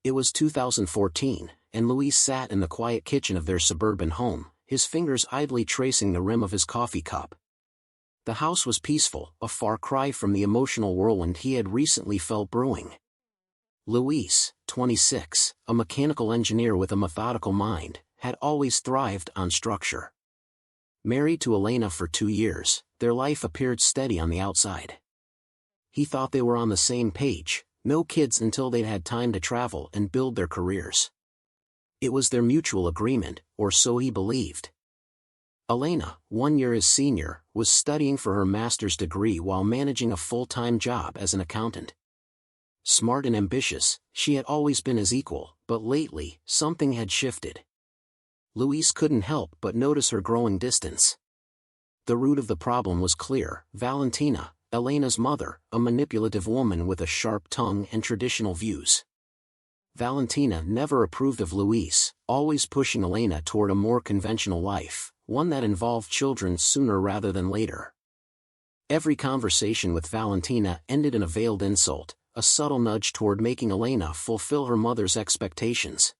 It was 2014, and Luis sat in the quiet kitchen of their suburban home, his fingers idly tracing the rim of his coffee cup. The house was peaceful, a far cry from the emotional whirlwind he had recently felt brewing. Luis, 26, a mechanical engineer with a methodical mind, had always thrived on structure. Married to Elena for 2 years, their life appeared steady on the outside. He thought they were on the same page, no kids until they'd had time to travel and build their careers. It was their mutual agreement, or so he believed. Elena, 1 year his senior, was studying for her master's degree while managing a full-time job as an accountant. Smart and ambitious, she had always been his equal, but lately, something had shifted. Luis couldn't help but notice her growing distance. The root of the problem was clear: Valentina, Elena's mother, a manipulative woman with a sharp tongue and traditional views. Valentina never approved of Luis, always pushing Elena toward a more conventional life, one that involved children sooner rather than later. Every conversation with Valentina ended in a veiled insult, a subtle nudge toward making Elena fulfill her mother's expectations.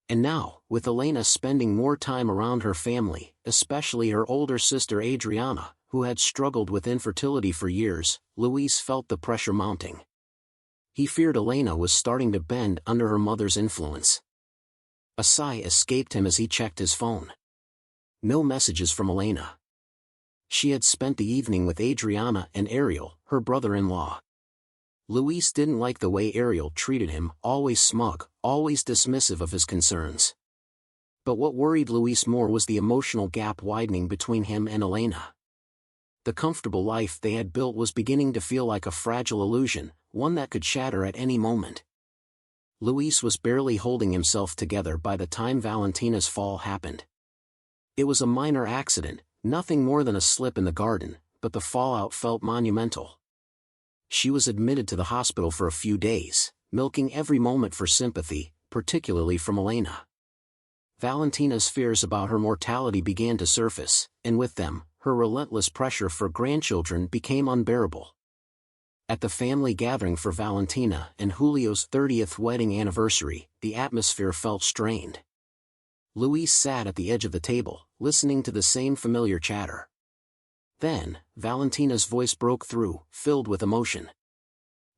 And now, with Elena spending more time around her family, especially her older sister Adriana, who had struggled with infertility for years, Luis felt the pressure mounting. He feared Elena was starting to bend under her mother's influence. A sigh escaped him as he checked his phone. No messages from Elena. She had spent the evening with Adriana and Ariel, her brother-in-law. Luis didn't like the way Ariel treated him, always smug, always dismissive of his concerns. But what worried Luis more was the emotional gap widening between him and Elena. The comfortable life they had built was beginning to feel like a fragile illusion, one that could shatter at any moment. Luis was barely holding himself together by the time Valentina's fall happened. It was a minor accident, nothing more than a slip in the garden, but the fallout felt monumental. She was admitted to the hospital for a few days, milking every moment for sympathy, particularly from Elena. Valentina's fears about her mortality began to surface, and with them, her relentless pressure for grandchildren became unbearable. At the family gathering for Valentina and Julio's 30th wedding anniversary, the atmosphere felt strained. Luis sat at the edge of the table, listening to the same familiar chatter. Then, Valentina's voice broke through, filled with emotion.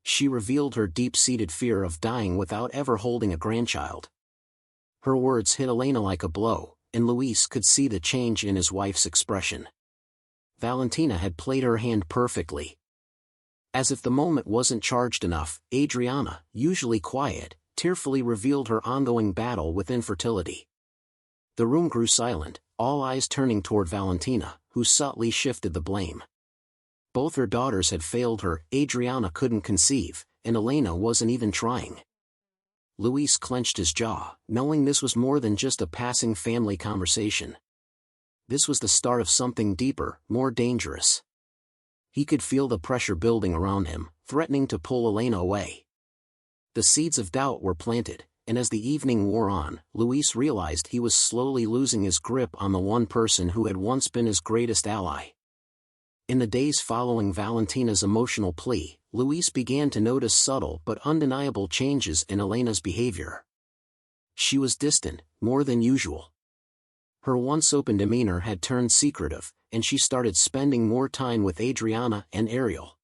She revealed her deep-seated fear of dying without ever holding a grandchild. Her words hit Elena like a blow, and Luis could see the change in his wife's expression. Valentina had played her hand perfectly. As if the moment wasn't charged enough, Adriana, usually quiet, tearfully revealed her ongoing battle with infertility. The room grew silent, all eyes turning toward Valentina, who subtly shifted the blame. Both her daughters had failed her, Adriana couldn't conceive, and Elena wasn't even trying. Luis clenched his jaw, knowing this was more than just a passing family conversation. This was the start of something deeper, more dangerous. He could feel the pressure building around him, threatening to pull Elena away. The seeds of doubt were planted, and as the evening wore on, Luis realized he was slowly losing his grip on the one person who had once been his greatest ally. In the days following Valentina's emotional plea, Luis began to notice subtle but undeniable changes in Elena's behavior. She was distant, more than usual. Her once open demeanor had turned secretive, and she started spending more time with Adriana and Ariel.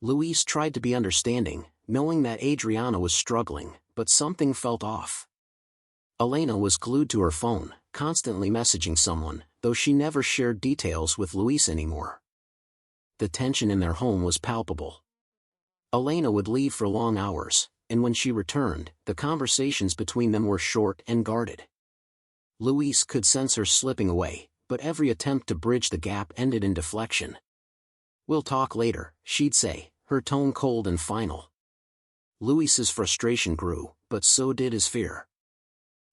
Luis tried to be understanding, knowing that Adriana was struggling, but something felt off. Elena was glued to her phone, constantly messaging someone, though she never shared details with Luis anymore. The tension in their home was palpable. Elena would leave for long hours, and when she returned, the conversations between them were short and guarded. Luis could sense her slipping away, but every attempt to bridge the gap ended in deflection. "We'll talk later," she'd say, her tone cold and final. Luis's frustration grew, but so did his fear.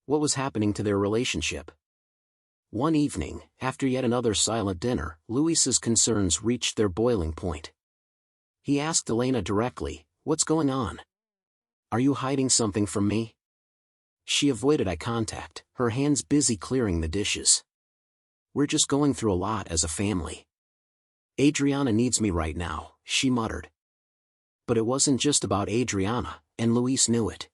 What was happening to their relationship? One evening, after yet another silent dinner, Luis's concerns reached their boiling point. He asked Elena directly, "What's going on? Are you hiding something from me?" She avoided eye contact, her hands busy clearing the dishes. "We're just going through a lot as a family. Adriana needs me right now," she muttered. But it wasn't just about Adriana, and Luis knew it.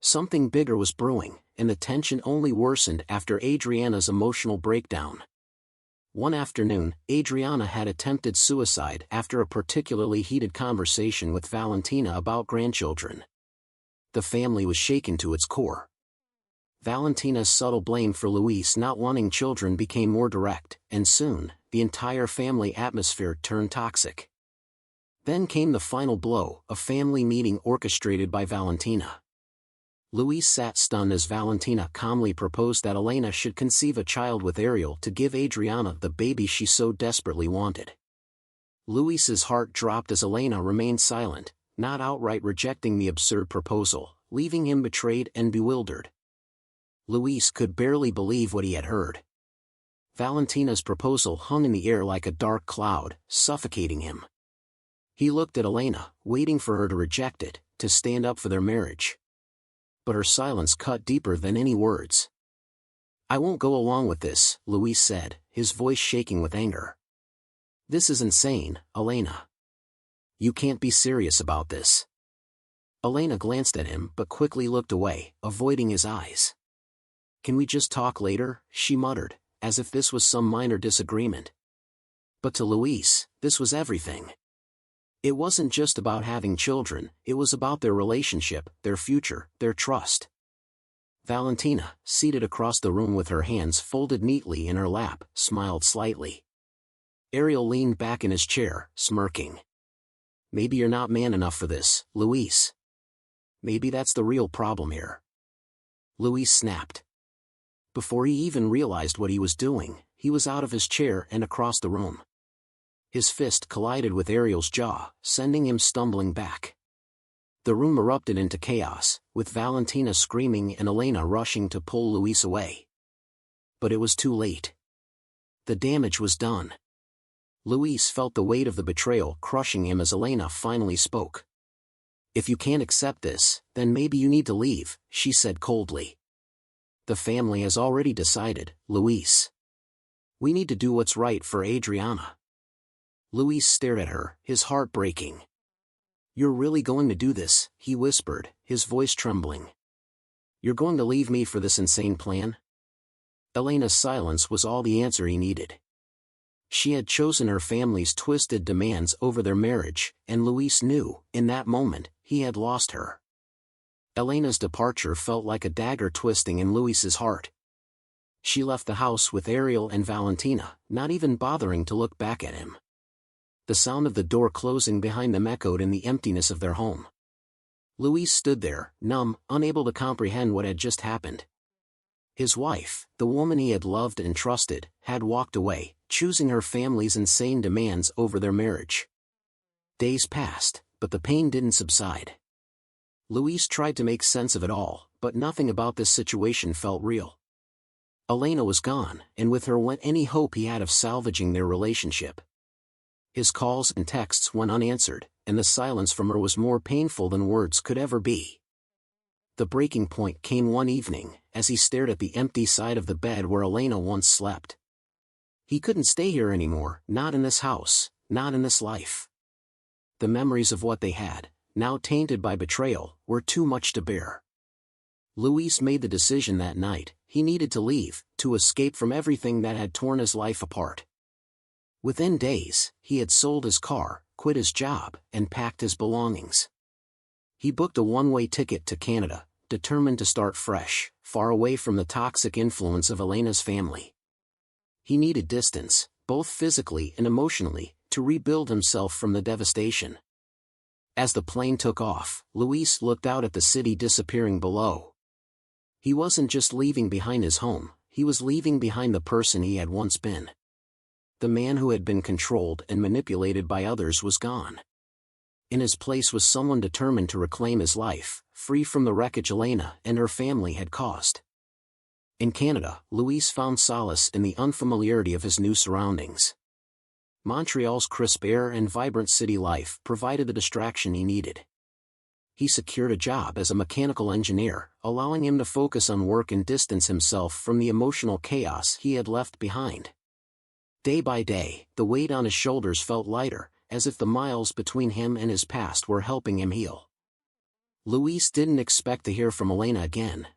Something bigger was brewing, and the tension only worsened after Adriana's emotional breakdown. One afternoon, Adriana had attempted suicide after a particularly heated conversation with Valentina about grandchildren. The family was shaken to its core. Valentina's subtle blame for Luis not wanting children became more direct, and soon, the entire family atmosphere turned toxic. Then came the final blow, a family meeting orchestrated by Valentina. Luis sat stunned as Valentina calmly proposed that Elena should conceive a child with Ariel to give Adriana the baby she so desperately wanted. Luis's heart dropped as Elena remained silent, not outright rejecting the absurd proposal, leaving him betrayed and bewildered. Luis could barely believe what he had heard. Valentina's proposal hung in the air like a dark cloud, suffocating him. He looked at Elena, waiting for her to reject it, to stand up for their marriage. But her silence cut deeper than any words. "I won't go along with this," Luis said, his voice shaking with anger. "This is insane, Elena. You can't be serious about this." Elena glanced at him but quickly looked away, avoiding his eyes. "Can we just talk later?" she muttered, as if this was some minor disagreement. But to Luis, this was everything. It wasn't just about having children, it was about their relationship, their future, their trust. Valentina, seated across the room with her hands folded neatly in her lap, smiled slightly. Ariel leaned back in his chair, smirking. "Maybe you're not man enough for this, Luis. Maybe that's the real problem here." Luis snapped. Before he even realized what he was doing, he was out of his chair and across the room. His fist collided with Ariel's jaw, sending him stumbling back. The room erupted into chaos, with Valentina screaming and Elena rushing to pull Luis away. But it was too late. The damage was done. Luis felt the weight of the betrayal crushing him as Elena finally spoke. "If you can't accept this, then maybe you need to leave," she said coldly. "The family has already decided, Luis. We need to do what's right for Adriana." Luis stared at her, his heart breaking. "You're really going to do this?" he whispered, his voice trembling. "You're going to leave me for this insane plan?" Elena's silence was all the answer he needed. She had chosen her family's twisted demands over their marriage, and Luis knew, in that moment, he had lost her. Elena's departure felt like a dagger twisting in Luis's heart. She left the house with Ariel and Valentina, not even bothering to look back at him. The sound of the door closing behind them echoed in the emptiness of their home. Luis stood there, numb, unable to comprehend what had just happened. His wife, the woman he had loved and trusted, had walked away, choosing her family's insane demands over their marriage. Days passed, but the pain didn't subside. Luis tried to make sense of it all, but nothing about this situation felt real. Elena was gone, and with her went any hope he had of salvaging their relationship. His calls and texts went unanswered, and the silence from her was more painful than words could ever be. The breaking point came one evening, as he stared at the empty side of the bed where Elena once slept. He couldn't stay here anymore, not in this house, not in this life. The memories of what they had, now tainted by betrayal, were too much to bear. Luis made the decision that night: he needed to leave, to escape from everything that had torn his life apart. Within days, he had sold his car, quit his job, and packed his belongings. He booked a one-way ticket to Canada, determined to start fresh, far away from the toxic influence of Elena's family. He needed distance, both physically and emotionally, to rebuild himself from the devastation. As the plane took off, Luis looked out at the city disappearing below. He wasn't just leaving behind his home, he was leaving behind the person he had once been. The man who had been controlled and manipulated by others was gone. In his place was someone determined to reclaim his life, free from the wreckage Elena and her family had caused. In Canada, Luis found solace in the unfamiliarity of his new surroundings. Montreal's crisp air and vibrant city life provided the distraction he needed. He secured a job as a mechanical engineer, allowing him to focus on work and distance himself from the emotional chaos he had left behind. Day by day, the weight on his shoulders felt lighter, as if the miles between him and his past were helping him heal. Luis didn't expect to hear from Elena again,